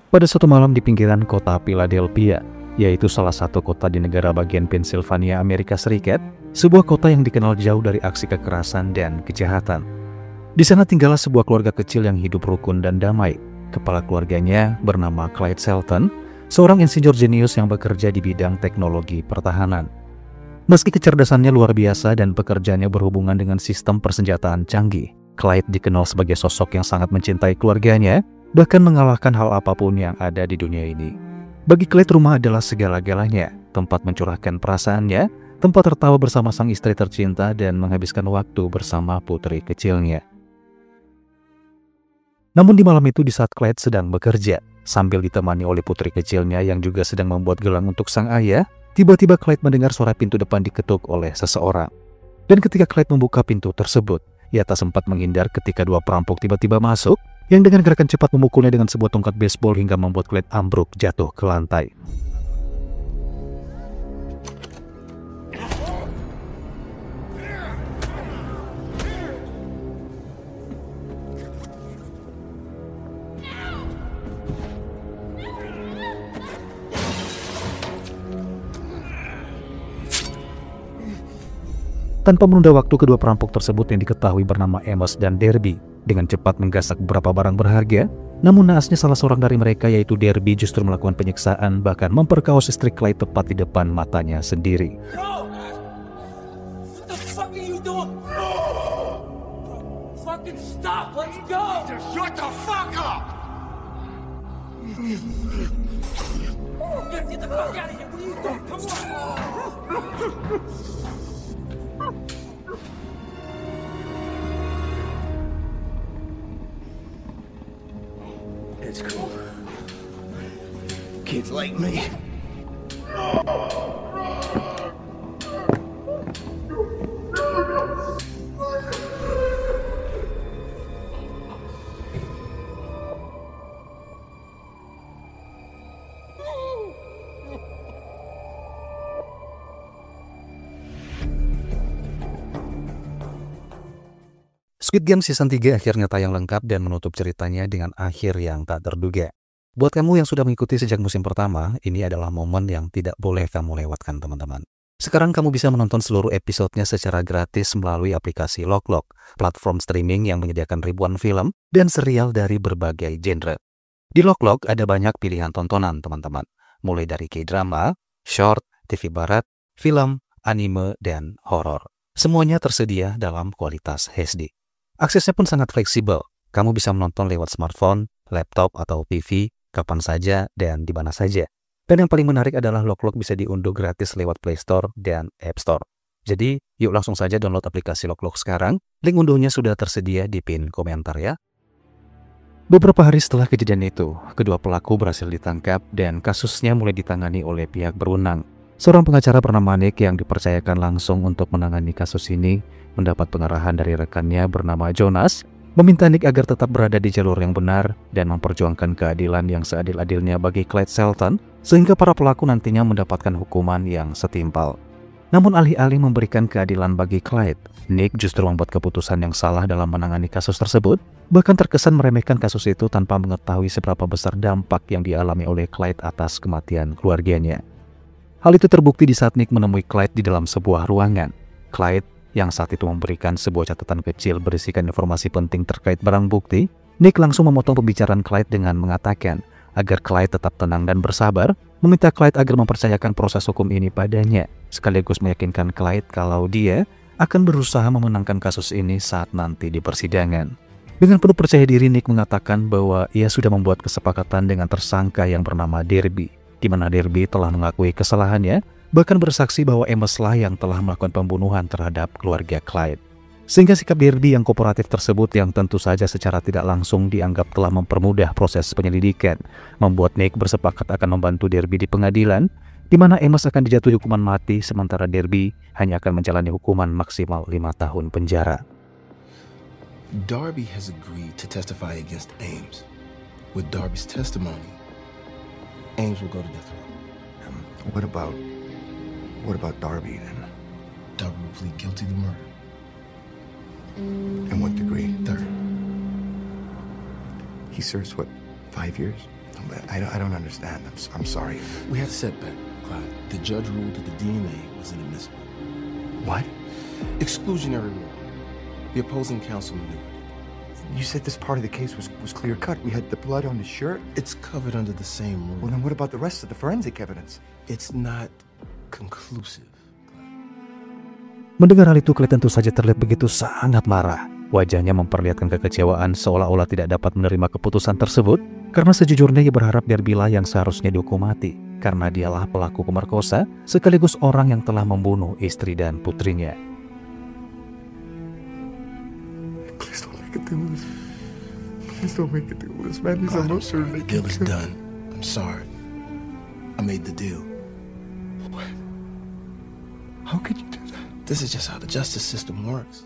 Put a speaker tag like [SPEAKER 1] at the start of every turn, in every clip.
[SPEAKER 1] Pada suatu malam di pinggiran kota Philadelphia, yaitu salah satu kota di negara bagian Pennsylvania, Amerika Serikat, sebuah kota yang dikenal jauh dari aksi kekerasan dan kejahatan. Di sana tinggallah sebuah keluarga kecil yang hidup rukun dan damai. Kepala keluarganya bernama Clyde Shelton, seorang insinyur jenius yang bekerja di bidang teknologi pertahanan. Meski kecerdasannya luar biasa dan pekerjaannya berhubungan dengan sistem persenjataan canggih, Clyde dikenal sebagai sosok yang sangat mencintai keluarganya, bahkan mengalahkan hal apapun yang ada di dunia ini. Bagi Clyde, rumah adalah segala-galanya, tempat mencurahkan perasaannya, tempat tertawa bersama sang istri tercinta dan menghabiskan waktu bersama putri kecilnya. Namun di malam itu, di saat Clyde sedang bekerja, sambil ditemani oleh putri kecilnya yang juga sedang membuat gelang untuk sang ayah, tiba-tiba Clyde mendengar suara pintu depan diketuk oleh seseorang. Dan ketika Clyde membuka pintu tersebut, ia tak sempat menghindar ketika dua perampok tiba-tiba masuk, yang dengan gerakan cepat memukulnya dengan sebuah tongkat baseball hingga membuat Clyde ambruk jatuh ke lantai. Tanpa menunda waktu, kedua perampok tersebut yang diketahui bernama Amos dan Derby dengan cepat menggasak beberapa barang berharga. Namun naasnya salah seorang dari mereka, yaitu Derby, justru melakukan penyiksaan, bahkan memperkaos istri Clyde tepat di depan matanya sendiri.
[SPEAKER 2] It's cool. Kids like me.
[SPEAKER 1] Squid Game Season 3 akhirnya tayang lengkap dan menutup ceritanya dengan akhir yang tak terduga. Buat kamu yang sudah mengikuti sejak musim pertama, ini adalah momen yang tidak boleh kamu lewatkan, teman-teman. Sekarang kamu bisa menonton seluruh episodenya secara gratis melalui aplikasi Loklok, platform streaming yang menyediakan ribuan film dan serial dari berbagai genre. Di Loklok ada banyak pilihan tontonan, teman-teman, mulai dari K-drama, short, TV barat, film, anime, dan horor. Semuanya tersedia dalam kualitas HD. Aksesnya pun sangat fleksibel. Kamu bisa menonton lewat smartphone, laptop, atau TV kapan saja dan di mana saja. Dan yang paling menarik adalah Loklok bisa diunduh gratis lewat Play Store dan App Store. Jadi, yuk langsung saja download aplikasi Loklok sekarang. Link unduhnya sudah tersedia di pin komentar ya. Beberapa hari setelah kejadian itu, kedua pelaku berhasil ditangkap dan kasusnya mulai ditangani oleh pihak berwenang. Seorang pengacara bernama Nick yang dipercayakan langsung untuk menangani kasus ini mendapat pengarahan dari rekannya bernama Jonas, meminta Nick agar tetap berada di jalur yang benar dan memperjuangkan keadilan yang seadil-adilnya bagi Clyde Shelton, sehingga para pelaku nantinya mendapatkan hukuman yang setimpal. Namun alih-alih memberikan keadilan bagi Clyde, Nick justru membuat keputusan yang salah dalam menangani kasus tersebut, bahkan terkesan meremehkan kasus itu tanpa mengetahui seberapa besar dampak yang dialami oleh Clyde atas kematian keluarganya. Hal itu terbukti di saat Nick menemui Clyde di dalam sebuah ruangan. Clyde yang saat itu memberikan sebuah catatan kecil berisikan informasi penting terkait barang bukti, Nick langsung memotong pembicaraan Clyde dengan mengatakan agar Clyde tetap tenang dan bersabar, meminta Clyde agar mempercayakan proses hukum ini padanya, sekaligus meyakinkan Clyde kalau dia akan berusaha memenangkan kasus ini saat nanti di persidangan. Dengan penuh percaya diri, Nick mengatakan bahwa ia sudah membuat kesepakatan dengan tersangka yang bernama Derby, di mana Derby telah mengakui kesalahannya, bahkan bersaksi bahwa Amos lah yang telah melakukan pembunuhan terhadap keluarga Clyde. Sehingga sikap Derby yang kooperatif tersebut, yang tentu saja secara tidak langsung dianggap telah mempermudah proses penyelidikan, membuat Nick bersepakat akan membantu Derby di pengadilan, di mana Amos akan dijatuhi hukuman mati, sementara Derby hanya akan menjalani hukuman maksimal 5 tahun penjara.
[SPEAKER 2] Darby has agreed to testify against Ames. With Darby's testimony, Ames will go to death row.
[SPEAKER 3] What about Darby then?
[SPEAKER 2] Darby will plead guilty to murder.
[SPEAKER 3] And what degree?
[SPEAKER 2] Third.
[SPEAKER 3] He serves what, 5 years? But I don't understand. I'm sorry.
[SPEAKER 2] We had a setback, Clyde. The judge ruled that the DNA was inadmissible.
[SPEAKER 3] What?
[SPEAKER 2] Exclusionary rule. The opposing counsel maneuvered it.
[SPEAKER 3] You said this part of the case was clear cut. We had the blood on the shirt.
[SPEAKER 2] It's covered under the same rule.
[SPEAKER 3] Well, then what about the rest of the forensic evidence?
[SPEAKER 2] It's not conclusive.
[SPEAKER 1] Mendengar hal itu, Clyde tentu saja terlihat begitu sangat marah. Wajahnya memperlihatkan kekecewaan seolah-olah tidak dapat menerima keputusan tersebut, karena sejujurnya ia berharap Derby lah yang seharusnya dihukum mati, karena dialah pelaku pemerkosa sekaligus orang yang telah membunuh istri dan putrinya.
[SPEAKER 3] Please don't make it through this. Please don't make it through this, man. These
[SPEAKER 2] Clyde,
[SPEAKER 3] are
[SPEAKER 2] I'm sorry. The deal is done. I'm sorry. I made the deal.
[SPEAKER 3] What? How could you do that?
[SPEAKER 2] This is just how the justice system works.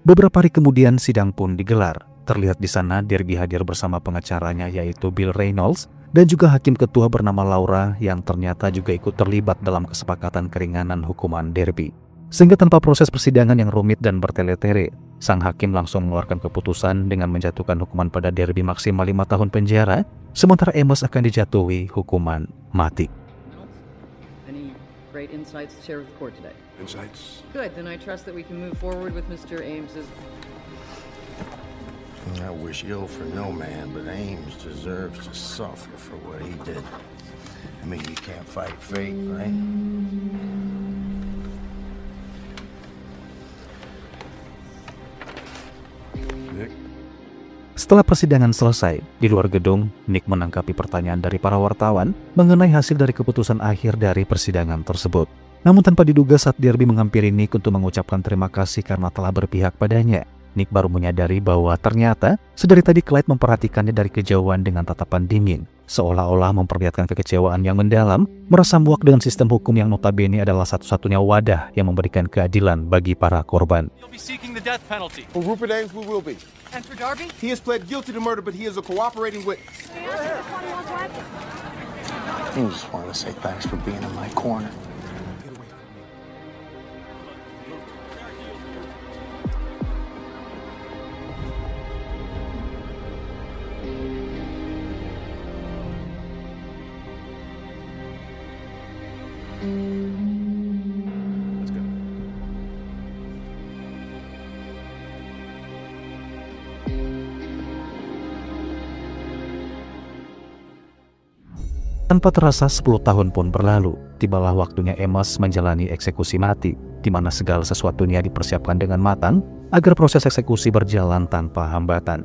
[SPEAKER 1] Beberapa hari kemudian sidang pun digelar. Terlihat di sana Derby hadir bersama pengacaranya yaitu Bill Reynolds dan juga hakim ketua bernama Laura yang ternyata juga ikut terlibat dalam kesepakatan keringanan hukuman Derby. Sehingga tanpa proses persidangan yang rumit dan bertele-tele, sang hakim langsung mengeluarkan keputusan dengan menjatuhkan hukuman pada Derby maksimal 5 tahun penjara, sementara Amos akan dijatuhi hukuman mati.
[SPEAKER 4] Any great insights to share with the court today?
[SPEAKER 3] Insights?
[SPEAKER 4] Good, then I trust that we can move forward with Mr. Ames's...
[SPEAKER 5] I wish ill for no man, but Ames deserves to suffer for what he did. I mean, you can't fight fate, right?
[SPEAKER 3] Nick?
[SPEAKER 1] Setelah persidangan selesai, di luar gedung, Nick menanggapi pertanyaan dari para wartawan mengenai hasil dari keputusan akhir dari persidangan tersebut. Namun tanpa diduga saat Derby menghampiri Nick untuk mengucapkan terima kasih karena telah berpihak padanya, Nick baru menyadari bahwa ternyata sedari tadi Clyde memperhatikannya dari kejauhan dengan tatapan dingin, seolah-olah memperlihatkan kekecewaan yang mendalam, merasa muak dengan sistem hukum yang notabene adalah satu-satunya wadah yang memberikan keadilan bagi para korban.
[SPEAKER 6] You'll be seeking the death penalty.
[SPEAKER 7] For Rupert Ames, we will be.
[SPEAKER 4] And for Darby?
[SPEAKER 7] He has pled guilty to murder, but he is a cooperating witness.
[SPEAKER 5] I just want to say thanks for being in my corner.
[SPEAKER 1] Tanpa terasa 10 tahun pun berlalu, tibalah waktunya Amos menjalani eksekusi mati, di mana segala sesuatunya dipersiapkan dengan matang agar proses eksekusi berjalan tanpa hambatan.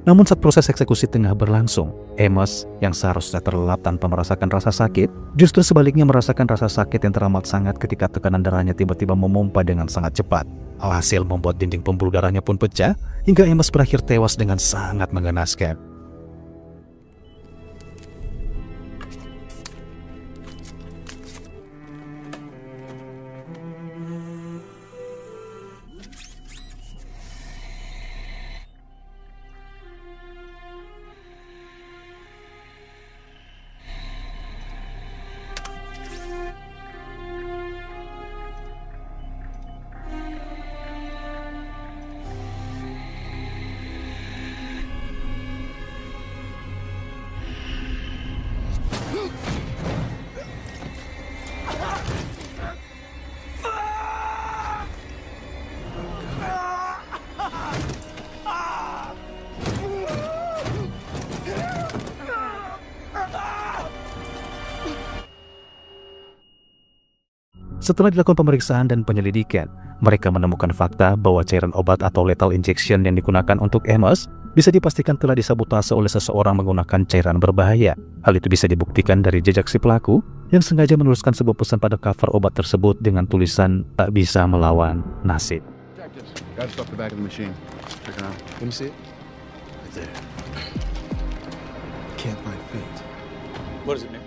[SPEAKER 1] Namun saat proses eksekusi tengah berlangsung, Amos yang seharusnya terlelap tanpa merasakan rasa sakit, justru sebaliknya merasakan rasa sakit yang teramat sangat ketika tekanan darahnya tiba-tiba memompa dengan sangat cepat. Alhasil membuat dinding pembuluh darahnya pun pecah, hingga Amos berakhir tewas dengan sangat mengenaskan. Setelah dilakukan pemeriksaan dan penyelidikan, mereka menemukan fakta bahwa cairan obat atau lethal injection yang digunakan untuk Amos bisa dipastikan telah disabotase oleh seseorang menggunakan cairan berbahaya. Hal itu bisa dibuktikan dari jejak si pelaku yang sengaja menuliskan sebuah pesan pada cover obat tersebut dengan tulisan "tak bisa melawan nasib".
[SPEAKER 3] Gotta stop the back of the machine. Check it out.
[SPEAKER 2] Let me see it.
[SPEAKER 5] Right there.
[SPEAKER 2] Can't fight fate.
[SPEAKER 6] What does it mean?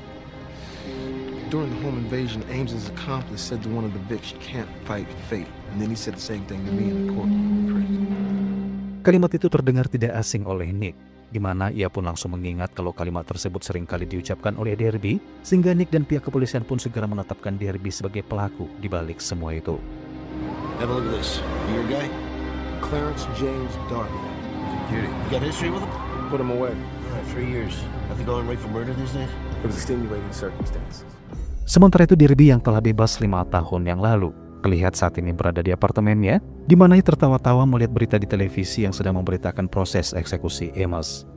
[SPEAKER 2] During the home invasion, Ames's accomplice said to one of the Vics, "You can't fight fate." And then he said the same thing to me in the courtroom in prison.
[SPEAKER 1] Kalimat itu terdengar tidak asing oleh Nick, di mana ia pun langsung mengingat kalau kalimat tersebut seringkali diucapkan oleh Derby, sehingga Nick dan pihak kepolisian pun segera menetapkan Derby sebagai pelaku di balik semua itu.
[SPEAKER 5] Have a look at this. You your guy?
[SPEAKER 2] Clarence James Darby.
[SPEAKER 5] He's a cutie. You got history with him?
[SPEAKER 7] put him away.
[SPEAKER 5] 3 years. Nothing going right for murder these days?
[SPEAKER 7] It was extenuating circumstances.
[SPEAKER 1] Sementara itu Derby yang telah bebas 5 tahun yang lalu terlihat saat ini berada di apartemennya, di mana ia tertawa-tawa melihat berita di televisi yang sedang memberitakan proses eksekusi Amos.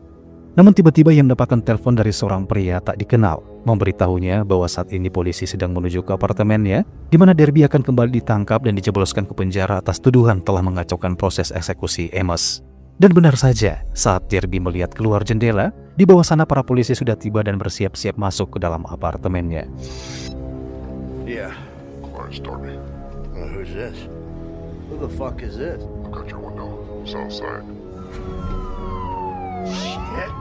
[SPEAKER 1] Namun tiba-tiba ia mendapatkan telepon dari seorang pria tak dikenal, memberitahunya bahwa saat ini polisi sedang menuju ke apartemennya, di mana Derby akan kembali ditangkap dan dijebloskan ke penjara atas tuduhan telah mengacaukan proses eksekusi Amos. Dan benar saja, saat Derby melihat keluar jendela, di bawah sana para polisi sudah tiba dan bersiap-siap masuk ke dalam apartemennya.
[SPEAKER 5] Yeah.
[SPEAKER 3] Clarence Darby.
[SPEAKER 5] Who's this? Who the fuck is this?
[SPEAKER 3] Look out your window. South side.
[SPEAKER 5] Shit.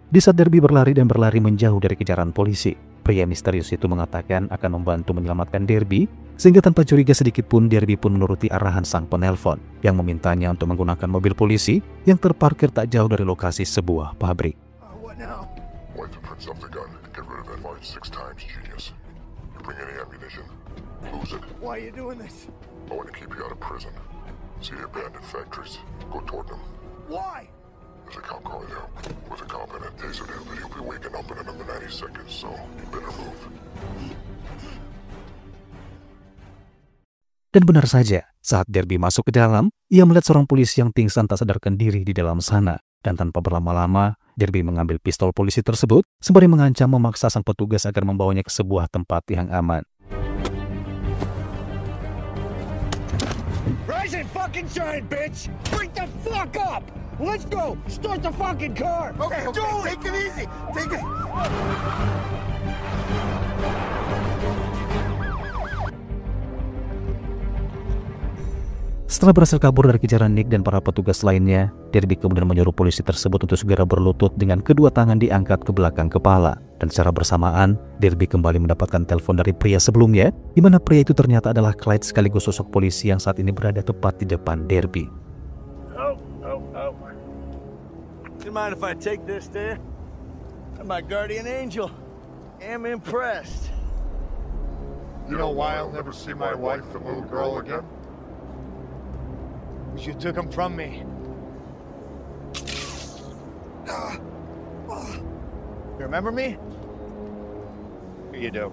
[SPEAKER 1] Di saat Derby berlari dan berlari menjauh dari kejaran polisi, pria misterius itu mengatakan akan membantu menyelamatkan Derby, sehingga tanpa curiga sedikit pun Derby pun menuruti arahan sang penelpon yang memintanya untuk menggunakan mobil polisi yang terparkir tak jauh dari lokasi sebuah pabrik.
[SPEAKER 5] What now?
[SPEAKER 3] Wipe the prints off the gun. Get rid of that line 6 times, genius. You bring any ammunition, lose it.
[SPEAKER 5] Why are you doing this?
[SPEAKER 3] I want to keep you out of prison. See the abandoned factories. Go toward them.
[SPEAKER 5] Why?
[SPEAKER 3] There's a cop car there with a cop in it. Tasered him, but he'll be waking up in another 90 seconds, so you better move.
[SPEAKER 1] Dan benar saja, saat Derby masuk ke dalam, ia melihat seorang polisi yang pingsan tak sadarkan diri di dalam sana. Dan tanpa berlama-lama, Derby mengambil pistol polisi tersebut, sembari mengancam memaksa sang petugas agar membawanya ke sebuah tempat yang aman.
[SPEAKER 5] Rise and fucking shine, bitch! Break the fuck up! Let's go! Start the fucking car!
[SPEAKER 7] Okay, take it easy. Take it.
[SPEAKER 1] Setelah berhasil kabur dari kejaran Nick dan para petugas lainnya, Derby kemudian menyuruh polisi tersebut untuk segera berlutut dengan kedua tangan diangkat ke belakang kepala. Dan secara bersamaan, Derby kembali mendapatkan telepon dari pria sebelumnya, di mana pria itu ternyata adalah Clyde sekaligus sosok polisi yang saat ini berada tepat di depan Derby.
[SPEAKER 5] Oh. Do you mind if I take this there? I'm my guardian angel. I'm impressed.
[SPEAKER 3] You know why I'll never see my wife and little girl again?
[SPEAKER 5] You took them from me. You remember me? You do.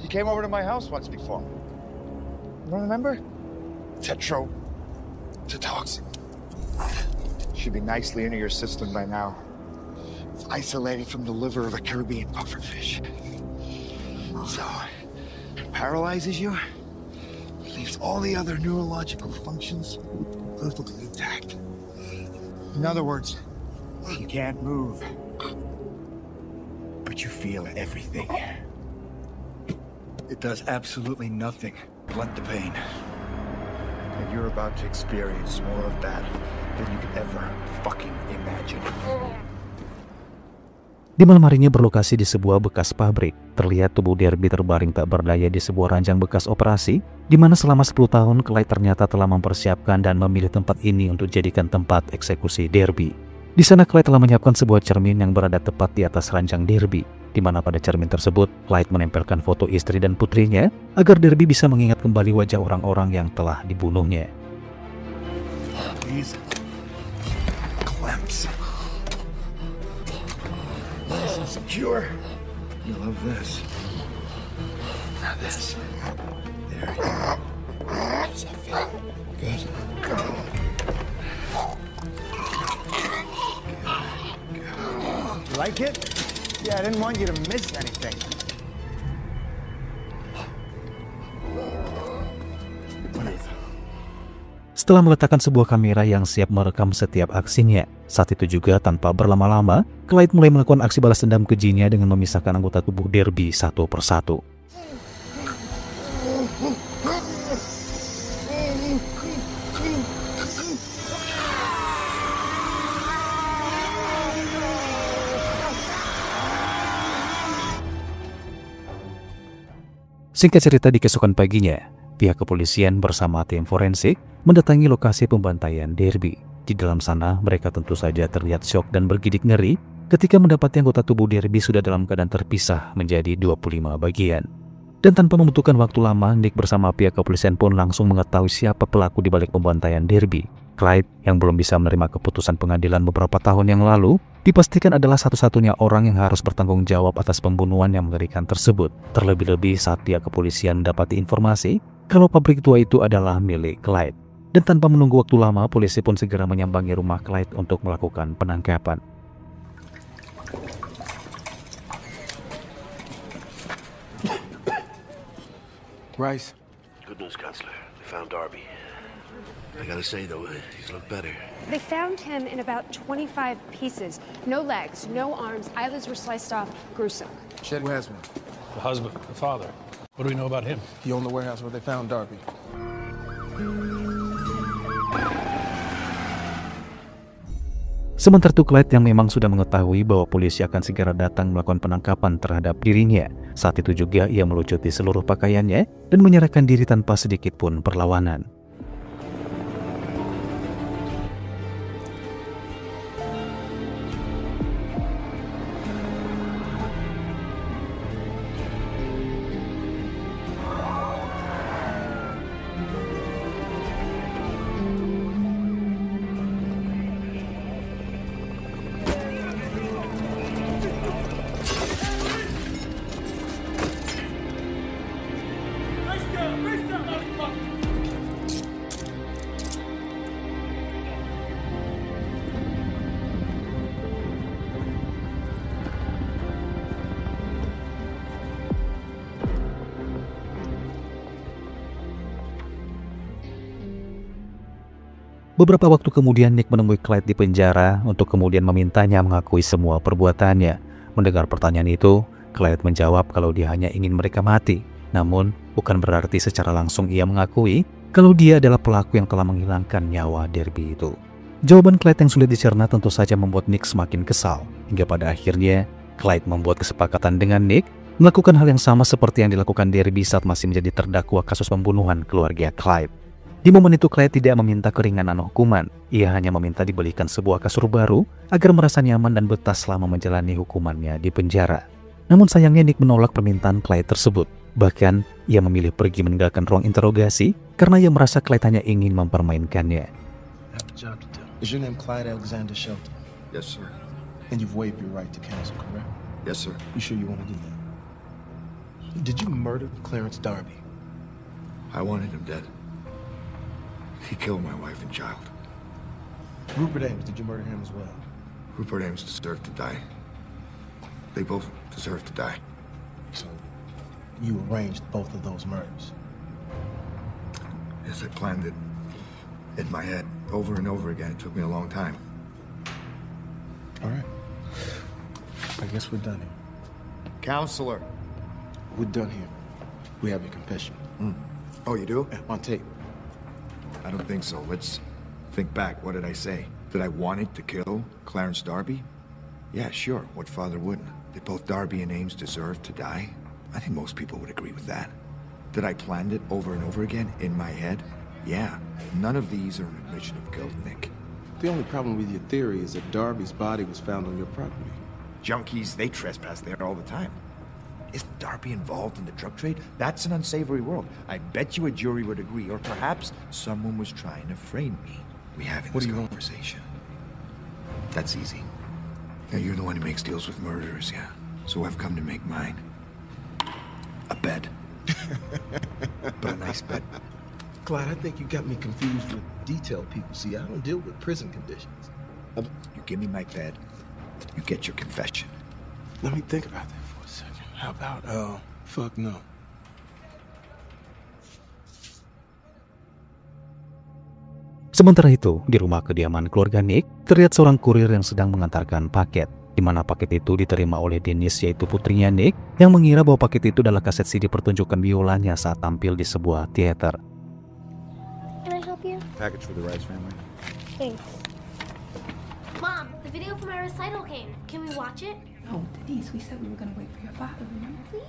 [SPEAKER 5] You came over to my house once before. You don't remember? Tetro. It's a toxin. Should be nicely into your system by now. It's isolated from the liver of a Caribbean pufferfish. So, it paralyzes you. Leaves all the other neurological functions perfectly intact. In other words, you can't move, but you feel everything. It does absolutely nothing. Blunt the pain. And you're about to experience more of that than you could ever fucking imagine.
[SPEAKER 1] Di malam harinya berlokasi di sebuah bekas pabrik, terlihat tubuh Derby terbaring tak berdaya di sebuah ranjang bekas operasi, di mana selama 10 tahun Clyde ternyata telah mempersiapkan dan memilih tempat ini untuk jadikan tempat eksekusi Derby. Di sana Clyde telah menyiapkan sebuah cermin yang berada tepat di atas ranjang Derby, di mana pada cermin tersebut Clyde menempelkan foto istri dan putrinya agar Derby bisa mengingat kembali wajah orang-orang yang telah dibunuhnya.
[SPEAKER 5] Please. Clamps. Nice and secure. You love this. Now this. There you go. How's that feel? Good. You like it? Yeah, I didn't want you to miss anything.
[SPEAKER 1] Setelah meletakkan sebuah kamera yang siap merekam setiap aksinya, saat itu juga tanpa berlama-lama, Clyde mulai melakukan aksi balas dendam kejinya dengan memisahkan anggota tubuh Derby satu persatu. Singkat cerita, di keesokan paginya, pihak kepolisian bersama tim forensik mendatangi lokasi pembantaian Derby, Di dalam sana, mereka tentu saja terlihat syok dan bergidik ngeri ketika mendapati anggota tubuh Derby sudah dalam keadaan terpisah menjadi 25 bagian. Dan tanpa membutuhkan waktu lama, Nick bersama pihak kepolisian pun langsung mengetahui siapa pelaku di balik pembantaian Derby. Clyde, yang belum bisa menerima keputusan pengadilan beberapa tahun yang lalu, dipastikan adalah satu-satunya orang yang harus bertanggung jawab atas pembunuhan yang mengerikan tersebut. Terlebih-lebih saat pihak kepolisian mendapati informasi kalau pabrik tua itu adalah milik Clyde. Dan tanpa menunggu waktu lama, polisi pun segera menyambangi rumah Clyde untuk melakukan penangkapan.
[SPEAKER 2] Rice.
[SPEAKER 8] Good news, Counselor. They found Darby. I gotta say, though, he's looked better.
[SPEAKER 9] They found him in about 25 pieces. No legs, no arms, eyelids were sliced off. Gruesome.
[SPEAKER 2] Shed, who has one?
[SPEAKER 6] The husband, the father. What do we know about him?
[SPEAKER 2] He owned the warehouse where they found Darby.
[SPEAKER 1] Sementara itu Clyde yang memang sudah mengetahui bahwa polisi akan segera datang melakukan penangkapan terhadap dirinya. Saat itu juga ia melucuti seluruh pakaiannya dan menyerahkan diri tanpa sedikit pun perlawanan. Beberapa waktu kemudian Nick menemui Clyde di penjara untuk kemudian memintanya mengakui semua perbuatannya. Mendengar pertanyaan itu, Clyde menjawab kalau dia hanya ingin mereka mati. Namun, bukan berarti secara langsung ia mengakui kalau dia adalah pelaku yang telah menghilangkan nyawa Derby itu. Jawaban Clyde yang sulit dicerna tentu saja membuat Nick semakin kesal. Hingga pada akhirnya, Clyde membuat kesepakatan dengan Nick melakukan hal yang sama seperti yang dilakukan Derby saat masih menjadi terdakwa kasus pembunuhan keluarga Clyde. Di momen itu Clyde tidak meminta keringanan hukuman, ia hanya meminta dibelikan sebuah kasur baru agar merasa nyaman dan betah selama menjalani hukumannya di penjara. Namun sayangnya Nick menolak permintaan Clyde tersebut. Bahkan ia memilih pergi meninggalkan ruang interogasi karena ia merasa Clyde hanya ingin mempermainkannya.
[SPEAKER 2] Is your name Clyde Alexander Shelton?
[SPEAKER 3] Yes, sir.
[SPEAKER 2] And you've waived your right to counsel, correct?
[SPEAKER 3] Yes, sir.
[SPEAKER 2] You sure you want to do that? Did you murder Clarence Darby?
[SPEAKER 3] I wanted him dead. He killed my wife and child.
[SPEAKER 2] Rupert Ames, did you murder him as well?
[SPEAKER 3] Rupert Ames deserved to die. They both deserve to die.
[SPEAKER 2] So, you arranged both of those murders?
[SPEAKER 3] Yes, I planned it in my head over and over again. It took me a long time.
[SPEAKER 2] All right. I guess we're done here.
[SPEAKER 5] Counselor.
[SPEAKER 2] We're done here. We have your confession.
[SPEAKER 3] Oh, you do?
[SPEAKER 2] On tape.
[SPEAKER 3] I don't think so. Let's think back. What did I say? That I wanted to kill Clarence Darby? Yeah, sure. What father wouldn't? That both Darby and Ames deserved to die? I think most people would agree with that. That I planned it over and over again in my head? Yeah. None of these are an admission of guilt, Nick.
[SPEAKER 2] The only problem with your theory is that Darby's body was found on your property.
[SPEAKER 5] Junkies, they trespass there all the time. Isn't Darby involved in the drug trade? That's an unsavory world. I bet you a jury would agree, or perhaps someone was trying to frame me.
[SPEAKER 3] We having this conversation. That's easy. Now, you're the one who makes deals with murderers, yeah? So I've come to make mine. A bet. But a nice bet.
[SPEAKER 2] Clyde, I think you got me confused with detail people. See, I don't deal with prison conditions.
[SPEAKER 5] You give me my bet, you get your confession.
[SPEAKER 2] Let me think about that for a second. How about, fuck no.
[SPEAKER 1] Sementara itu, di rumah kediaman keluarga Nick, terlihat seorang kurir yang sedang mengantarkan paket, di mana paket itu diterima oleh Dennis, yaitu putrinya Nick, yang mengira bahwa paket itu adalah kaset CD pertunjukan biolanya saat tampil di sebuah teater.
[SPEAKER 10] Can I help you?
[SPEAKER 5] Package for the Rice family.
[SPEAKER 10] Thanks. Mom, the video for my recital came. Can we watch it?
[SPEAKER 11] No, Denise, we said we were going to wait for your father, remember?
[SPEAKER 10] Please?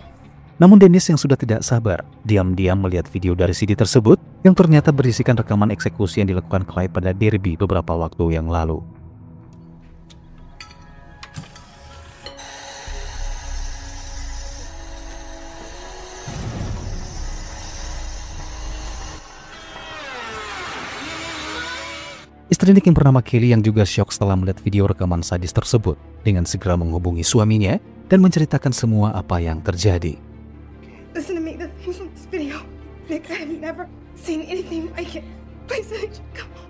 [SPEAKER 1] Namun Dennis yang sudah tidak sabar, diam-diam melihat video dari CD tersebut yang ternyata berisikan rekaman eksekusi yang dilakukan Clyde pada Derby beberapa waktu yang lalu. Istri Nick yang bernama Kelly yang juga syok setelah melihat video rekaman sadis tersebut dengan segera menghubungi suaminya dan menceritakan semua apa yang terjadi.
[SPEAKER 11] Listen to me, the things in this video. Nick, I have never seen anything like it. Please, come on.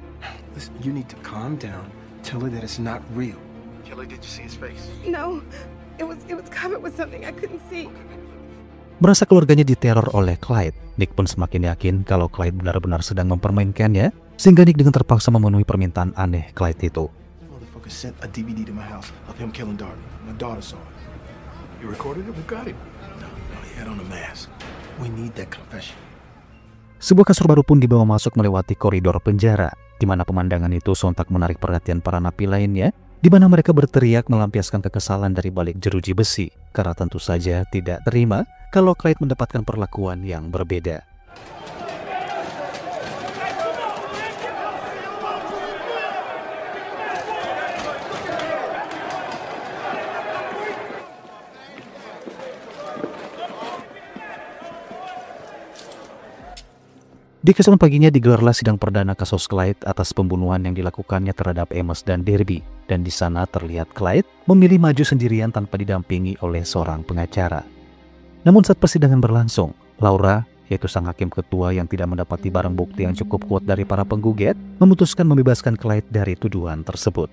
[SPEAKER 2] Listen, you need to calm down. Tell her that it's not real.
[SPEAKER 3] Kelly, did you see his face?
[SPEAKER 11] No, it was covered with something I couldn't see.
[SPEAKER 1] Merasa keluarganya diteror oleh Clyde, Nick pun semakin yakin kalau Clyde benar-benar sedang mempermainkannya, sehingga Nick dengan terpaksa memenuhi permintaan aneh Clyde itu.
[SPEAKER 2] Motherfucker sent a DVD to my house of him killing Darby. My daughter saw it.
[SPEAKER 3] You recorded it? We got him.
[SPEAKER 2] No, he had on a mask. We need that confession.
[SPEAKER 1] Sebuah kasur baru pun dibawa masuk melewati koridor penjara, di mana pemandangan itu sontak menarik perhatian para napi lainnya, di mana mereka berteriak melampiaskan kekesalan dari balik jeruji besi, karena tentu saja tidak terima kalau Clyde mendapatkan perlakuan yang berbeda. Di keesokan paginya digelarlah sidang perdana kasus Clyde atas pembunuhan yang dilakukannya terhadap Amos dan Derby, dan di sana terlihat Clyde memilih maju sendirian tanpa didampingi oleh seorang pengacara. Namun saat persidangan berlangsung, Laura, yaitu sang hakim ketua yang tidak mendapati barang bukti yang cukup kuat dari para penggugat, memutuskan membebaskan Clyde dari tuduhan tersebut.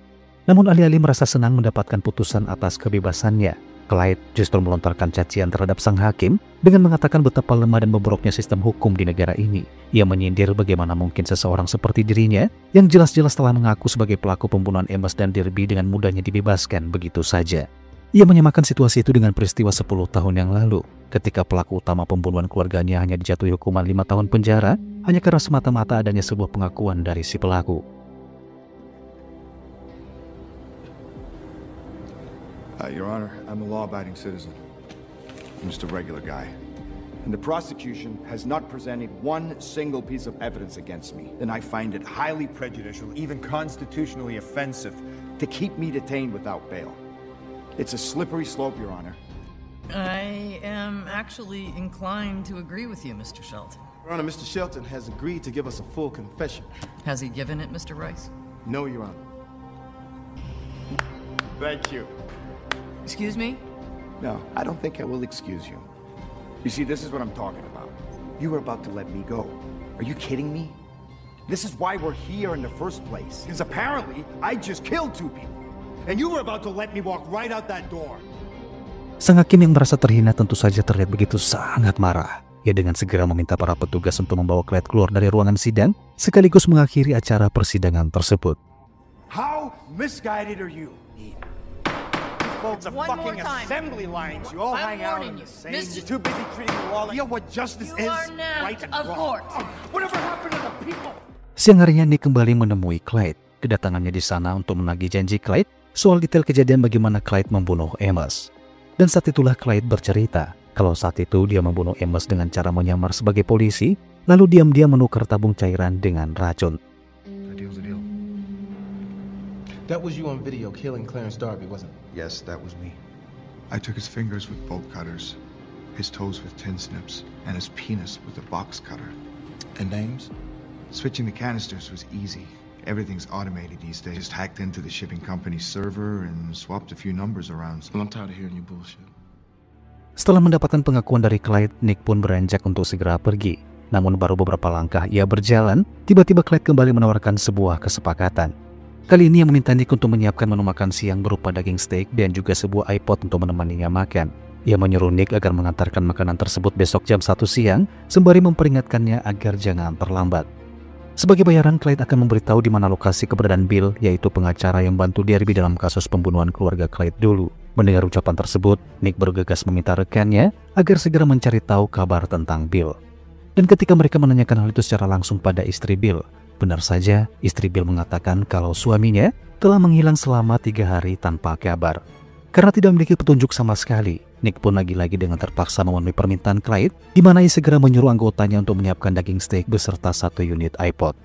[SPEAKER 1] Namun alih-alih merasa senang mendapatkan putusan atas kebebasannya, Clyde justru melontarkan cacian terhadap sang hakim dengan mengatakan betapa lemah dan bobroknya sistem hukum di negara ini. Ia menyindir bagaimana mungkin seseorang seperti dirinya yang jelas-jelas telah mengaku sebagai pelaku pembunuhan Amos dan Derby dengan mudahnya dibebaskan begitu saja. Ia menyamakan situasi itu dengan peristiwa 10 tahun yang lalu, ketika pelaku utama pembunuhan keluarganya hanya dijatuhi hukuman 5 tahun penjara hanya karena semata-mata adanya sebuah pengakuan dari si pelaku.
[SPEAKER 3] Your Honor, I'm a law-abiding citizen. I'm just a regular guy.
[SPEAKER 5] And the prosecution has not presented one single piece of evidence against me. Then I find it highly prejudicial, even constitutionally offensive, to keep me detained without bail. It's a slippery slope, Your Honor.
[SPEAKER 12] I am actually inclined to agree with you, Mr. Shelton.
[SPEAKER 2] Your Honor, Mr. Shelton has agreed to give us a full confession.
[SPEAKER 12] Has he given it, Mr. Rice?
[SPEAKER 2] No, Your Honor.
[SPEAKER 5] Thank you.
[SPEAKER 12] Excuse me?
[SPEAKER 5] No, I don't think I will excuse you. You see, this is what I'm talking about. You were about to let me go. Are you kidding me? This is why we're here in the first place. Because apparently, I just killed 2 people. And you were about to let me walk right out that door.
[SPEAKER 1] Sang hakim yang merasa terhina tentu saja terlihat begitu sangat marah. Ia dengan segera meminta para petugas untuk membawa Clyde keluar dari ruangan sidang, sekaligus mengakhiri acara persidangan tersebut.
[SPEAKER 5] How misguided are you? Folks are fucking assembly lines. You all hang out in the same. You're too busy treating the law like you know what justice is. Right and wrong. Whatever happened to the people?
[SPEAKER 1] Siang harinya Nick kembali menemui Clyde. Kedatangannya di sana untuk menagih janji Clyde soal detail kejadian bagaimana Clyde membunuh Amos. Dan saat itulah Clyde bercerita kalau saat itu dia membunuh Amos dengan cara menyamar sebagai polisi, lalu diam-diam menukar tabung cairan dengan racun.
[SPEAKER 2] That was you on video killing Clarence Darby, wasn't it?
[SPEAKER 3] Yes, that was me. I took his fingers with bolt cutters, his toes with tin snips, and his penis with a box cutter.
[SPEAKER 2] And names?
[SPEAKER 3] Switching the canisters was easy. Everything's automated these days. Just hacked into the shipping company's server and swapped a few numbers around.
[SPEAKER 2] Well, I'm tired of hearing your bullshit.
[SPEAKER 1] Setelah mendapatkan pengakuan dari Clyde, Nick pun beranjak untuk segera pergi. Namun baru beberapa langkah ia berjalan, tiba-tiba Clyde kembali menawarkan sebuah kesepakatan. Kali ini ia meminta Nick untuk menyiapkan menu makan siang berupa daging steak dan juga sebuah iPod untuk menemaninya makan. Ia menyuruh Nick agar mengantarkan makanan tersebut besok jam 1 siang, sembari memperingatkannya agar jangan terlambat. Sebagai bayaran, Clyde akan memberitahu di mana lokasi keberadaan Bill, yaitu pengacara yang membantu Derby dalam kasus pembunuhan keluarga Clyde dulu. Mendengar ucapan tersebut, Nick bergegas meminta rekannya agar segera mencari tahu kabar tentang Bill. Dan ketika mereka menanyakan hal itu secara langsung pada istri Bill, benar saja, istri Bill mengatakan kalau suaminya telah menghilang selama 3 hari tanpa kabar. Karena tidak memiliki petunjuk sama sekali, Nick pun lagi-lagi dengan terpaksa memenuhi permintaan Clyde, di mana ia segera menyuruh anggotanya untuk menyiapkan daging steak beserta 1 unit iPod.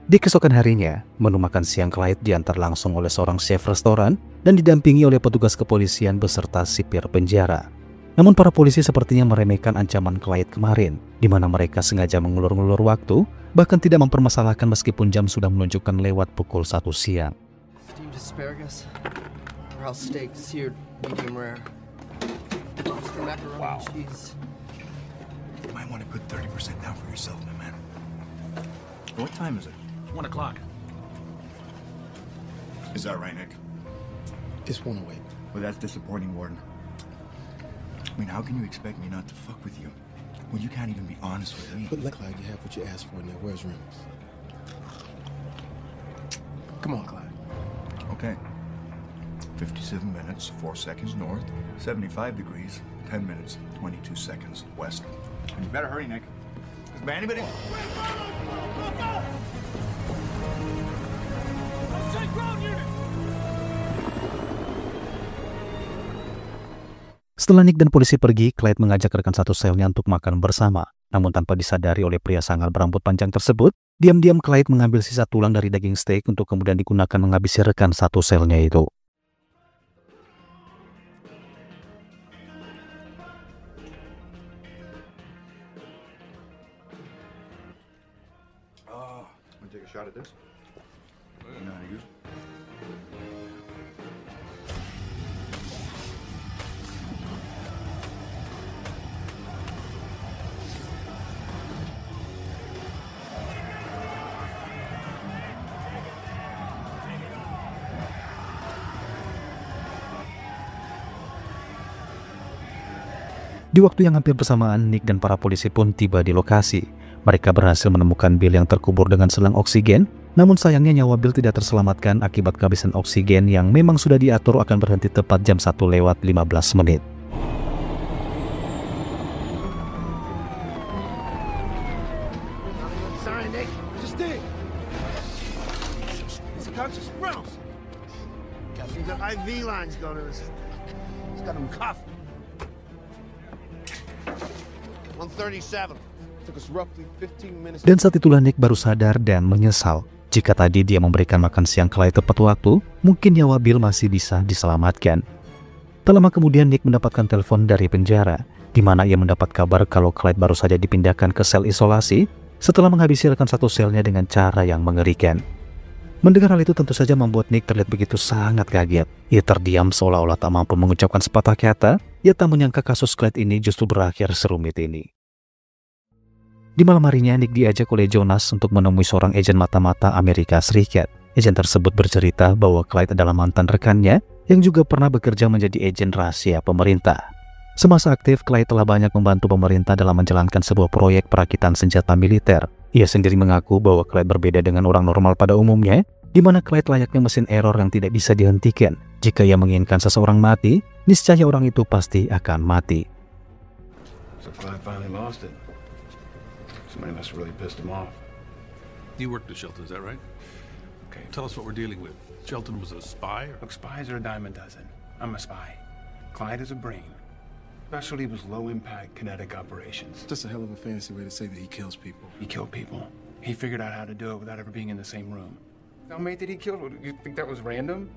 [SPEAKER 1] Di keesokan harinya, menu makan siang Clyde diantar langsung oleh seorang chef restoran dan didampingi oleh petugas kepolisian beserta sipir penjara. Namun para polisi sepertinya meremehkan ancaman Clyde kemarin, di mana mereka sengaja mengulur-ngulur waktu, bahkan tidak mempermasalahkan meskipun jam sudah menunjukkan lewat pukul 1 siang.
[SPEAKER 13] Steamed asparagus, brown steak, seared, medium rare. Lobster macaroni and cheese.
[SPEAKER 3] You might want to put 30% down for yourself, my man. What time is it?
[SPEAKER 6] 1 o'clock.
[SPEAKER 3] Is that right, Nick?
[SPEAKER 2] It's 1:08.
[SPEAKER 3] Well, that's disappointing, Warden. I mean, how can you expect me not to fuck with you when you can't even be honest with me?
[SPEAKER 2] But look, Clyde, you have what you asked for now. Where's Reynolds?
[SPEAKER 3] Come on, Clyde. Okay. 57 minutes, 4 seconds north, 75 degrees, 10 minutes, 22 seconds west. And you better hurry, Nick. Is there anybody?
[SPEAKER 1] Setelah Nick dan polisi pergi, Clyde mengajak rekan satu selnya untuk makan bersama. Namun tanpa disadari oleh pria sangar berambut panjang tersebut, diam-diam Clyde mengambil sisa tulang dari daging steak untuk kemudian digunakan menghabisi rekan satu selnya itu.
[SPEAKER 3] Want to take a shot at this? No, you.
[SPEAKER 1] Di waktu yang hampir bersamaan, Nick dan para polisi pun tiba di lokasi. Mereka berhasil menemukan Bill yang terkubur dengan selang oksigen, namun sayangnya nyawa Bill tidak terselamatkan akibat kehabisan oksigen yang memang sudah diatur akan berhenti tepat jam 1:15.
[SPEAKER 7] Sorry, Nick. Just did. He's conscious. Reynolds. He's got IV lines going to this. He's got him cuffed. 137. Took us roughly 15 minutes.
[SPEAKER 1] Dan saat itulah Nick baru sadar dan menyesal. Jika tadi dia memberikan makan siang Clyde tepat waktu, mungkin nyawa Bill masih bisa diselamatkan. Tak lama kemudian Nick mendapatkan telepon dari penjara, di mana ia mendapat kabar kalau Clyde baru saja dipindahkan ke sel isolasi setelah menghabisi rekan satu selnya dengan cara yang mengerikan. Mendengar hal itu tentu saja membuat Nick terlihat begitu sangat kaget. Ia terdiam seolah-olah tak mampu mengucapkan sepatah kata. Ia tak menyangka kasus Clyde ini justru berakhir serumit ini. Di malam harinya, Nick diajak oleh Jonas untuk menemui seorang agen mata-mata Amerika Serikat. Agen tersebut bercerita bahwa Clyde adalah mantan rekannya yang juga pernah bekerja menjadi agen rahasia pemerintah. Semasa aktif, Clyde telah banyak membantu pemerintah dalam menjalankan sebuah proyek perakitan senjata militer. Ia sendiri mengaku bahwa Clyde berbeda dengan orang normal pada umumnya, di mana Clyde layaknya mesin error yang tidak bisa dihentikan. Jika ia menginginkan seseorang mati, niscaya orang itu pasti akan mati.
[SPEAKER 8] So Clyde finally lost it. Somebody must have really pissed him off.
[SPEAKER 6] You worked at Shelton, is that right?
[SPEAKER 8] Okay.
[SPEAKER 6] Tell us what we're dealing with. Shelton was a spy?
[SPEAKER 8] Look, spies are a dime a dozen. I'm a spy. Clyde is a brain. Specialty was low-impact kinetic operations.
[SPEAKER 2] Just a hell of a fancy way to say that he kills people.
[SPEAKER 8] He killed people. He figured out how to do it without ever being in the same room. How many did he kill? You think that was random?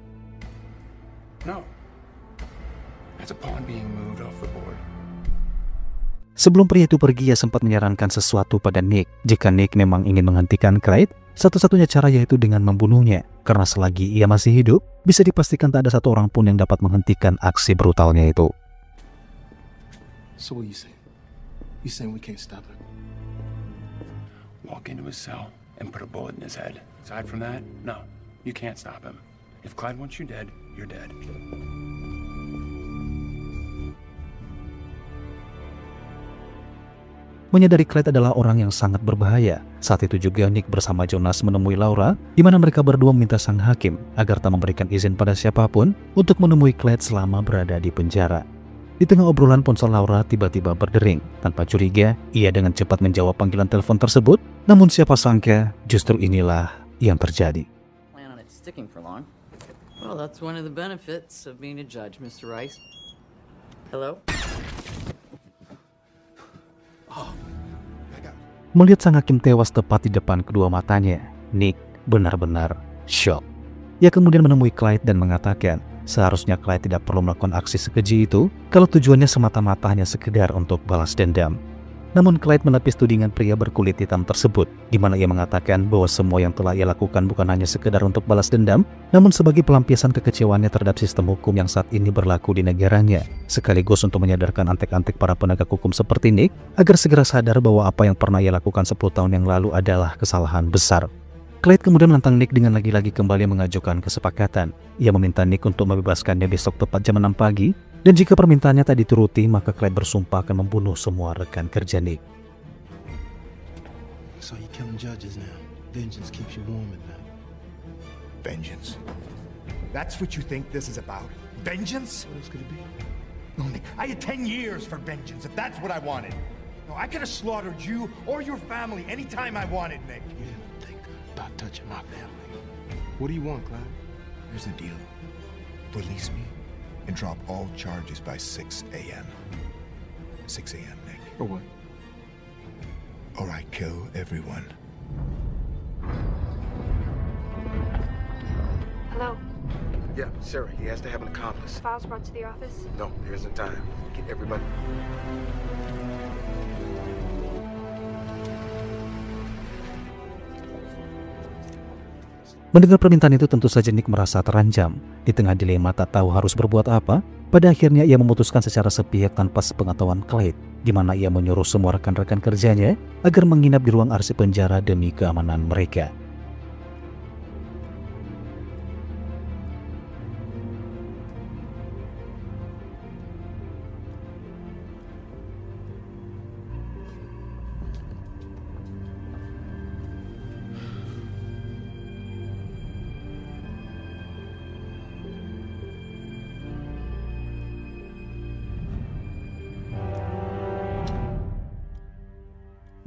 [SPEAKER 8] No. That's a pawn being moved off the board.
[SPEAKER 1] Sebelum pria itu pergi, ia sempat menyarankan sesuatu pada Nick. Jika Nick memang ingin menghentikan Clyde, satu-satunya cara yaitu dengan membunuhnya. Karena selagi ia masih hidup, bisa dipastikan tak ada satu orang pun yang dapat menghentikan aksi brutalnya itu.
[SPEAKER 2] So what you say? You saying we can't stop him?
[SPEAKER 8] Walk into his cell and put a bullet in his head. Aside from that, no, you can't stop him. If Clyde wants you dead, you're dead.
[SPEAKER 1] Menyadari Clyde adalah orang yang sangat berbahaya. Saat itu juga Nick bersama Jonas menemui Laura, di mana mereka berdua meminta sang hakim agar tak memberikan izin pada siapapun untuk menemui Clyde selama berada di penjara. Di tengah obrolan ponsel Laura tiba-tiba berdering. Tanpa curiga, ia dengan cepat menjawab panggilan telepon tersebut. Namun siapa sangka, justru inilah yang terjadi.
[SPEAKER 4] Plan on it sticking for long. Well, that's one of the benefits of being a judge, Mr. Rice. Hello?
[SPEAKER 1] Melihat sang hakim tewas tepat di depan kedua matanya, Nick benar-benar shock. Ia kemudian menemui Clyde dan mengatakan, seharusnya Clyde tidak perlu melakukan aksi sekeji itu kalau tujuannya semata-mata hanya sekedar untuk balas dendam. Namun Clyde menepis tudingan pria berkulit hitam tersebut, di mana ia mengatakan bahwa semua yang telah ia lakukan bukan hanya sekedar untuk balas dendam, namun sebagai pelampiasan kekecewaannya terhadap sistem hukum yang saat ini berlaku di negaranya, sekaligus untuk menyadarkan antek-antek para penegak hukum seperti Nick agar segera sadar bahwa apa yang pernah ia lakukan 10 tahun yang lalu adalah kesalahan besar. Clyde kemudian menantang Nick dengan lagi-lagi kembali mengajukan kesepakatan. Ia meminta Nick untuk membebaskannya besok tepat jam 6 pagi, dan jika permintaannya tak dituruti, maka Clyde bersumpah akan membunuh semua rekan kerja Nick.
[SPEAKER 2] So you're killing judges now. Vengeance keeps you warm at night.
[SPEAKER 3] Vengeance? That's what you think this is about? Vengeance?
[SPEAKER 2] What else could it be?
[SPEAKER 3] No, Nick, I had 10 years for vengeance, if that's what I wanted. No, I could have slaughtered you or your family anytime I wanted, Nick.
[SPEAKER 2] You didn't think about touching my family. What do you want, Clyde?
[SPEAKER 3] Here's the deal. Release me and drop all charges by 6 a.m. 6 a.m., Nick.
[SPEAKER 2] For what?
[SPEAKER 3] Or I kill everyone.
[SPEAKER 9] Hello.
[SPEAKER 2] Yeah, Sarah, he has to have an accomplice.
[SPEAKER 9] Files brought to the office?
[SPEAKER 2] No, there isn't time. Get everybody.
[SPEAKER 1] Mendengar permintaan itu tentu saja Nick merasa terancam. Di tengah dilema tak tahu harus berbuat apa, pada akhirnya ia memutuskan secara sepihak tanpa sepengetahuan Clyde, di mana ia menyuruh semua rekan-rekan kerjanya agar menginap di ruang arsip penjara demi keamanan mereka.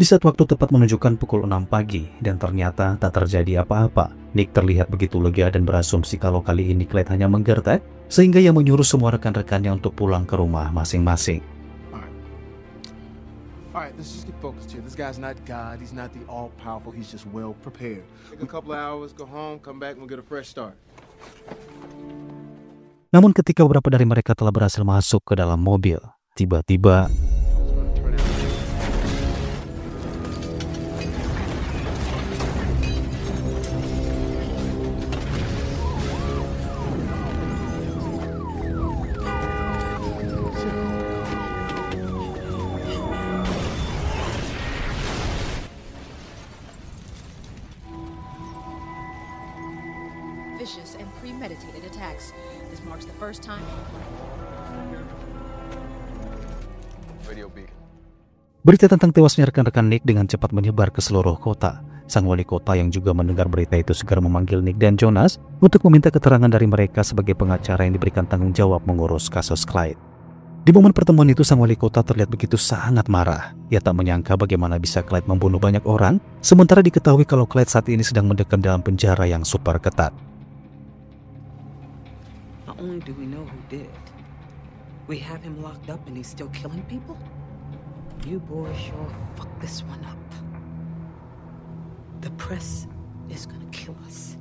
[SPEAKER 1] Di saat waktu tepat menunjukkan pukul 6 pagi dan ternyata tak terjadi apa-apa, Nick terlihat begitu lega dan berasumsi kalau kali ini Clyde hanya menggertak, sehingga ia menyuruh semua rekan-rekannya untuk pulang ke rumah masing-masing.
[SPEAKER 2] Alright, let's just get focused here. This guy's not God, he's not the all-powerful, he's just well prepared. Take a couple of hours, go home, come back, and we'll get a fresh start.
[SPEAKER 1] Namun ketika beberapa dari mereka telah berhasil masuk ke dalam mobil, tiba-tiba
[SPEAKER 14] vicious and premeditated attacks. This marks the first time.
[SPEAKER 2] Radio beacon.
[SPEAKER 1] Berita tentang tewasnya rekan-rekan Nick dengan cepat menyebar ke seluruh kota. Sang wali kota yang juga mendengar berita itu segera memanggil Nick dan Jonas untuk meminta keterangan dari mereka sebagai pengacara yang diberikan tanggung jawab mengurus kasus Clyde. Di momen pertemuan itu, sang wali kota terlihat begitu sangat marah. Ia tak menyangka bagaimana bisa Clyde membunuh banyak orang, sementara diketahui kalau Clyde saat ini sedang mendekam dalam penjara yang super ketat.
[SPEAKER 15] Not only do we know who did it, we have him locked up and he's still killing people? You boys sure fucked this one up. The press is gonna kill us.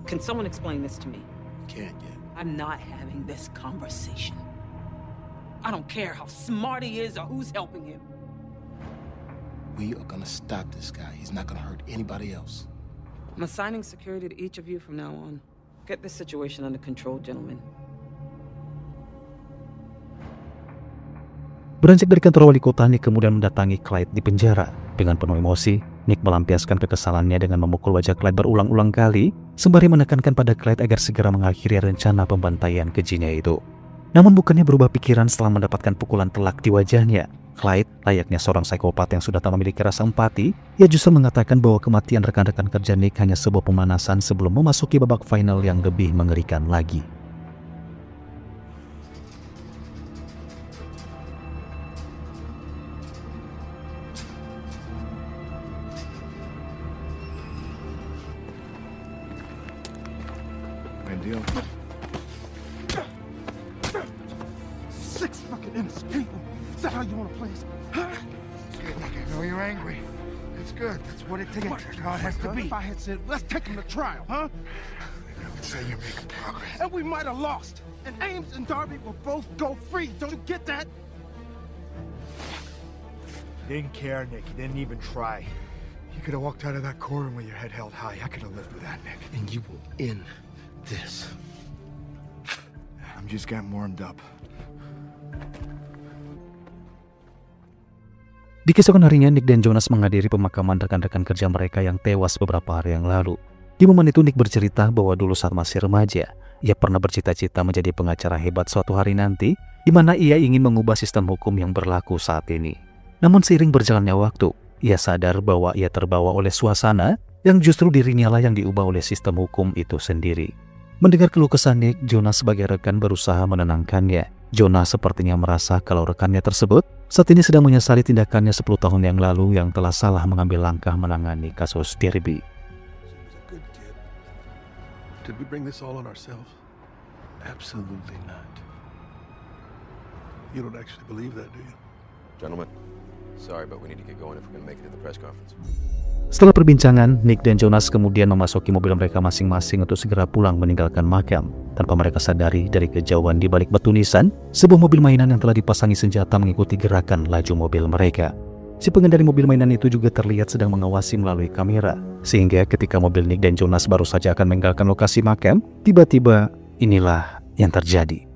[SPEAKER 15] Can someone explain this to me?
[SPEAKER 2] Can't yet.
[SPEAKER 15] I'm not having this conversation. I don't care how smart he is or who's helping him.
[SPEAKER 2] We are gonna stop this guy. He's not gonna hurt anybody else.
[SPEAKER 15] I'm assigning security to each of you from now on. Get this situation under control, gentlemen.
[SPEAKER 1] Beranjak dari kantor wali kota, Nick kemudian mendatangi Clyde di penjara. Dengan penuh emosi, Nick melampiaskan kekesalannya dengan memukul wajah Clyde berulang-ulang kali, sembari menekankan pada Clyde agar segera mengakhiri rencana pembantaian kejinya itu. Namun bukannya berubah pikiran setelah mendapatkan pukulan telak di wajahnya. Clyde, layaknya seorang psikopat yang sudah tak memiliki rasa empati, ia justru mengatakan bahwa kematian rekan-rekan kerja Nick hanya sebuah pemanasan sebelum memasuki babak final yang lebih mengerikan lagi.
[SPEAKER 3] deal?
[SPEAKER 7] 6 fucking innocent people. Is that how you want to play us? Huh?
[SPEAKER 3] It's good, Nick. I know you're angry. It's good. That's what it takes. That's how it has to be.
[SPEAKER 7] If I had said, let's take him to trial, huh?
[SPEAKER 3] I would say you're making progress.
[SPEAKER 7] And we might have lost. And Ames and Darby will both go free. Don't you get that?
[SPEAKER 3] You didn't care, Nick. You didn't even try. You could have walked out of that courtroom with your head held high. I could have lived with that, Nick.
[SPEAKER 2] And you will end this.
[SPEAKER 3] I'm just getting warmed up.
[SPEAKER 1] Di keesokan harinya, Nick dan Jonas menghadiri pemakaman rekan-rekan kerja mereka yang tewas beberapa hari yang lalu. Di momen itu, Nick bercerita bahwa dulu saat masih remaja, ia pernah bercita-cita menjadi pengacara hebat suatu hari nanti, di mana ia ingin mengubah sistem hukum yang berlaku saat ini. Namun seiring berjalannya waktu, ia sadar bahwa ia terbawa oleh suasana yang justru dirinya lah yang diubah oleh sistem hukum itu sendiri. Mendengar keluh kesah Nick, Jonas sebagai rekan berusaha menenangkannya. Jonas sepertinya merasa kalau rekannya tersebut saat ini sedang menyesali tindakannya 10 tahun yang lalu yang telah salah mengambil langkah menangani kasus Darby.
[SPEAKER 6] Did we bring this all on ourselves? Absolutely not. You don't actually believe that, do you?
[SPEAKER 16] Gentlemen, sorry, but we need to get going if we're going to make it to the press conference.
[SPEAKER 1] Setelah perbincangan, Nick dan Jonas kemudian memasuki mobil mereka masing-masing untuk segera pulang meninggalkan makam. Tanpa mereka sadari, dari kejauhan di balik batu nisan, sebuah mobil mainan yang telah dipasangi senjata mengikuti gerakan laju mobil mereka. Si pengendari mobil mainan itu juga terlihat sedang mengawasi melalui kamera. Sehingga ketika mobil Nick dan Jonas baru saja akan meninggalkan lokasi makam, tiba-tiba inilah yang terjadi.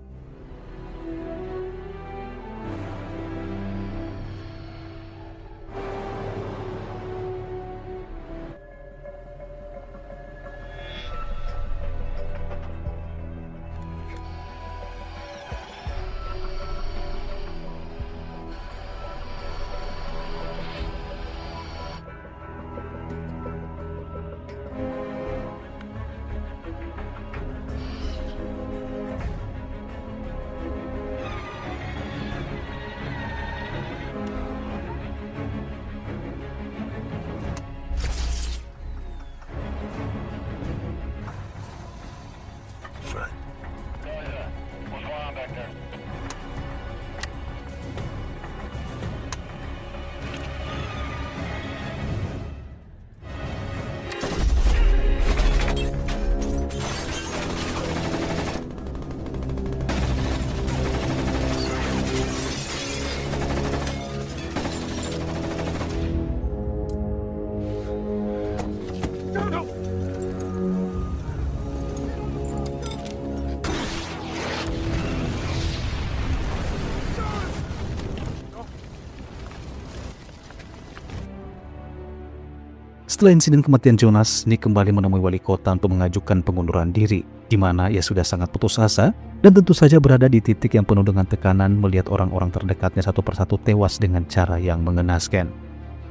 [SPEAKER 1] Setelah insiden kematian Jonas, Nick kembali menemui wali kota untuk mengajukan pengunduran diri, di mana ia sudah sangat putus asa dan tentu saja berada di titik yang penuh dengan tekanan melihat orang-orang terdekatnya satu persatu tewas dengan cara yang mengenaskan.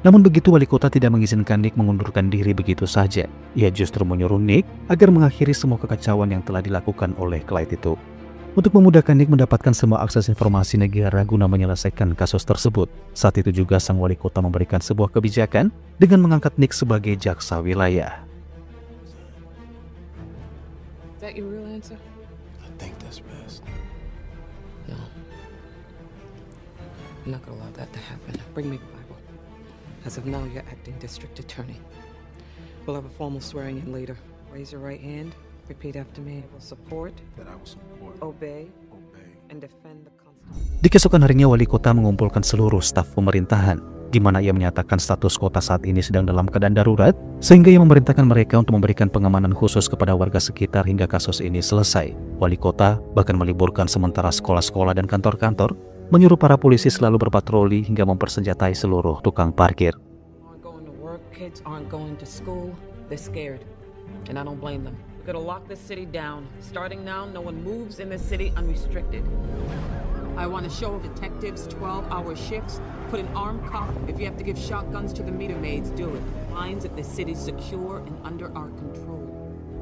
[SPEAKER 1] Namun begitu, wali kota tidak mengizinkan Nick mengundurkan diri begitu saja. Ia justru menyuruh Nick agar mengakhiri semua kekacauan yang telah dilakukan oleh Clyde itu. Untuk memudahkan Nick mendapatkan semua akses informasi negara guna menyelesaikan kasus tersebut, saat itu juga sang wali kota memberikan sebuah kebijakan dengan mengangkat Nick sebagai jaksa wilayah.
[SPEAKER 15] Is that your real answer?
[SPEAKER 2] I think that's best.
[SPEAKER 15] No. I'm not gonna allow that to happen. Bring me the Bible. As of now, you're acting district attorney. We'll have a formal swearing in later. Raise your right hand. Repeat after me. I will support.
[SPEAKER 2] That I will support.
[SPEAKER 15] Obey. And defend the
[SPEAKER 1] Di keesokan harinya, wali kota mengumpulkan seluruh staf pemerintahan, di mana ia menyatakan status kota saat ini sedang dalam keadaan darurat, sehingga ia memerintahkan mereka untuk memberikan pengamanan khusus kepada warga sekitar hingga kasus ini selesai. Wali kota bahkan meliburkan sementara sekolah-sekolah dan kantor-kantor, menyuruh para polisi selalu berpatroli hingga mempersenjatai seluruh tukang parkir.
[SPEAKER 15] Kids aren't going to school. They're scared, and I don't blame them. We're gonna lock this city down. Starting now, no one moves in this city unrestricted. I want to show detectives 12-hour shifts. Put an armed cop. If you have to give shotguns to the meter maids, do it. Lines that the city's secure and under our control.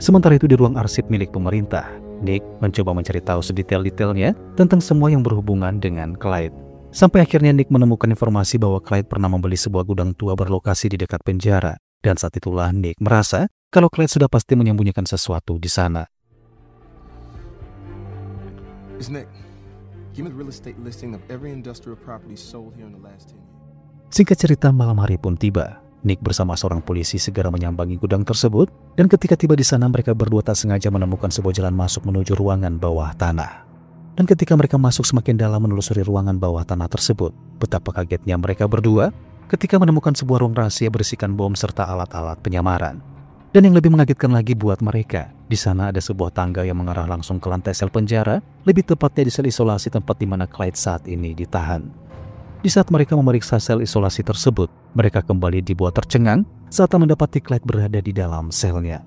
[SPEAKER 1] Sementara itu di ruang arsip milik pemerintah, Nick mencoba mencari tahu sedetail-detailnya tentang semua yang berhubungan dengan Clyde. Sampai akhirnya Nick menemukan informasi bahwa Clyde pernah membeli sebuah gudang tua berlokasi di dekat penjara. Dan saat itulah Nick merasa kalau Clyde sudah pasti menyembunyikan sesuatu di sana.
[SPEAKER 2] It's Nick. Give me the real estate listing of every industrial property sold here in the last 10 years.
[SPEAKER 1] Singkat cerita, malam hari pun tiba. Nick bersama seorang polisi segera menyambangi gudang tersebut, dan ketika tiba di sana mereka berdua tak sengaja menemukan sebuah jalan masuk menuju ruangan bawah tanah. Dan ketika mereka masuk semakin dalam menelusuri ruangan bawah tanah tersebut, betapa kagetnya mereka berdua ketika menemukan sebuah ruang rahasia berisikan bom serta alat-alat penyamaran. Dan yang lebih mengagetkan lagi buat mereka, di sana ada sebuah tangga yang mengarah langsung ke lantai sel penjara, lebih tepatnya di sel isolasi tempat di mana Clyde saat ini ditahan. Di saat mereka memeriksa sel isolasi tersebut, mereka kembali dibuat tercengang saat mendapati Clyde berada di dalam selnya.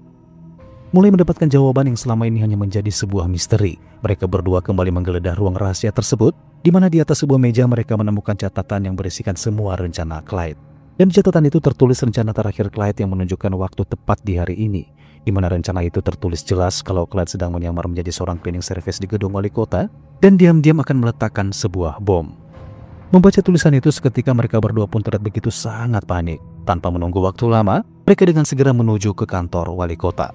[SPEAKER 1] Mulai mendapatkan jawaban yang selama ini hanya menjadi sebuah misteri, mereka berdua kembali menggeledah ruang rahasia tersebut, di mana di atas sebuah meja mereka menemukan catatan yang berisikan semua rencana Clyde. Dan di catatan itu tertulis rencana terakhir Clyde yang menunjukkan waktu tepat di hari ini, di mana rencana itu tertulis jelas kalau Clyde sedang menyamar menjadi seorang cleaning service di gedung wali kota, dan diam-diam akan meletakkan sebuah bom. Membaca tulisan itu seketika mereka berdua pun terlihat begitu sangat panik. Tanpa menunggu waktu lama, mereka dengan segera menuju ke kantor wali kota.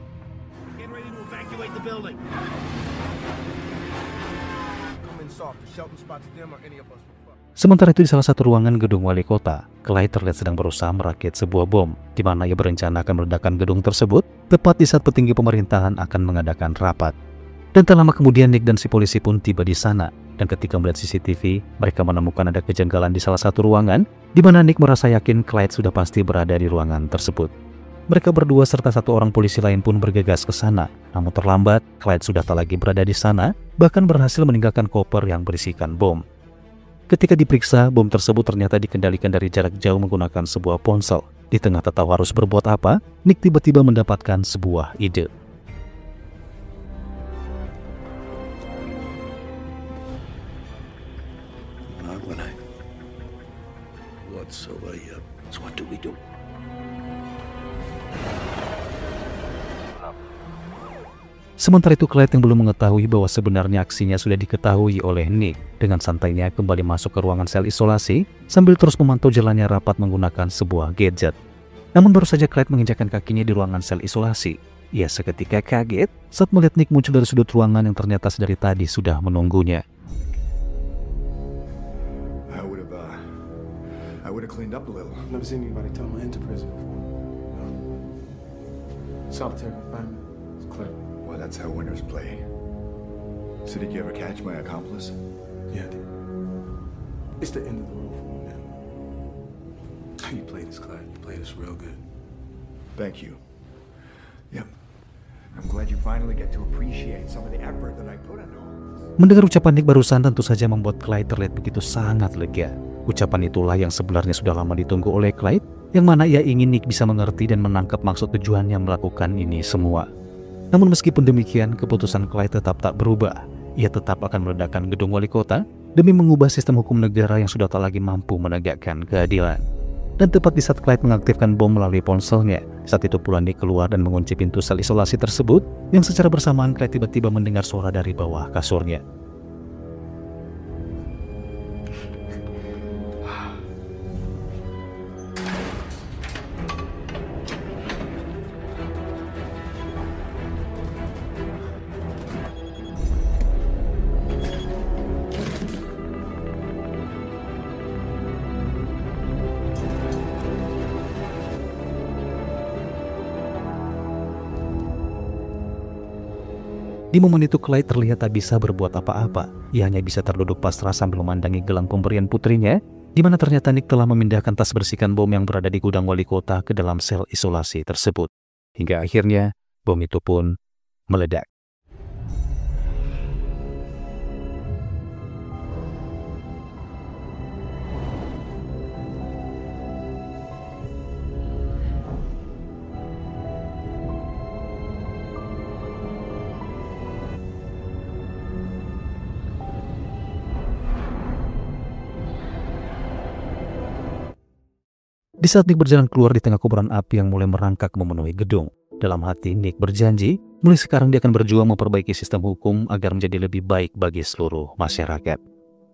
[SPEAKER 1] Sementara itu di salah satu ruangan gedung wali kota, Clyde terlihat sedang berusaha merakit sebuah bom, di mana ia berencana akan meledakkan gedung tersebut tepat di saat petinggi pemerintahan akan mengadakan rapat. Dan tak lama kemudian Nick dan si polisi pun tiba di sana. Dan ketika melihat CCTV, mereka menemukan ada kejanggalan di salah satu ruangan, di mana Nick merasa yakin Clyde sudah pasti berada di ruangan tersebut. Mereka berdua serta satu orang polisi lain pun bergegas ke sana. Namun terlambat, Clyde sudah tak lagi berada di sana, bahkan berhasil meninggalkan koper yang berisikan bom. Ketika diperiksa, bom tersebut ternyata dikendalikan dari jarak jauh menggunakan sebuah ponsel. Di tengah tak tahu harus berbuat apa, Nick tiba-tiba mendapatkan sebuah ide.
[SPEAKER 6] So what do we do?
[SPEAKER 1] Sementara itu Clyde yang belum mengetahui bahwa sebenarnya aksinya sudah diketahui oleh Nick, dengan santainya kembali masuk ke ruangan sel isolasi sambil terus memantau jalannya rapat menggunakan sebuah gadget. Namun baru saja Clyde menginjakkan kakinya di ruangan sel isolasi, ia seketika kaget saat melihat Nick muncul dari sudut ruangan yang ternyata sedari tadi sudah menunggunya.
[SPEAKER 3] I would have cleaned up a little.
[SPEAKER 6] I've never seen anybody turn my into prison before. No. Solitary confinement. It's clear.
[SPEAKER 3] Well, that's how winners play. So did you ever catch my accomplice?
[SPEAKER 6] Yeah, I did. It's the end of the road for me now. You played this, Clyde. You played this real good.
[SPEAKER 3] Thank you. Yep. I'm glad you finally get to appreciate some of the effort that I put into all this.
[SPEAKER 1] Mendengar ucapan Nick barusan tentu saja membuat Clyde terlihat begitu sangat lega. Ucapan itulah yang sebenarnya sudah lama ditunggu oleh Clyde, yang mana ia ingin Nick bisa mengerti dan menangkap maksud tujuannya melakukan ini semua. Namun meskipun demikian, keputusan Clyde tetap tak berubah. Ia tetap akan meledakkan gedung wali kota demi mengubah sistem hukum negara yang sudah tak lagi mampu menegakkan keadilan. Dan tepat di saat Clyde mengaktifkan bom melalui ponselnya, saat itu pula Nick keluar dan mengunci pintu sel isolasi tersebut, yang secara bersamaan Clyde tiba-tiba mendengar suara dari bawah kasurnya. Di momen itu Clyde terlihat tak bisa berbuat apa-apa. Ia hanya bisa terduduk pasrah sambil memandangi gelang pemberian putrinya, di mana ternyata Nick telah memindahkan tas berisikan bom yang berada di gudang wali kota ke dalam sel isolasi tersebut. Hingga akhirnya bom itu pun meledak. Di saat Nick berjalan keluar di tengah kobaran api yang mulai merangkak memenuhi gedung, dalam hati Nick berjanji, mulai sekarang dia akan berjuang memperbaiki sistem hukum agar menjadi lebih baik bagi seluruh masyarakat.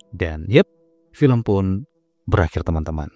[SPEAKER 1] Dan yep, film pun berakhir teman-teman.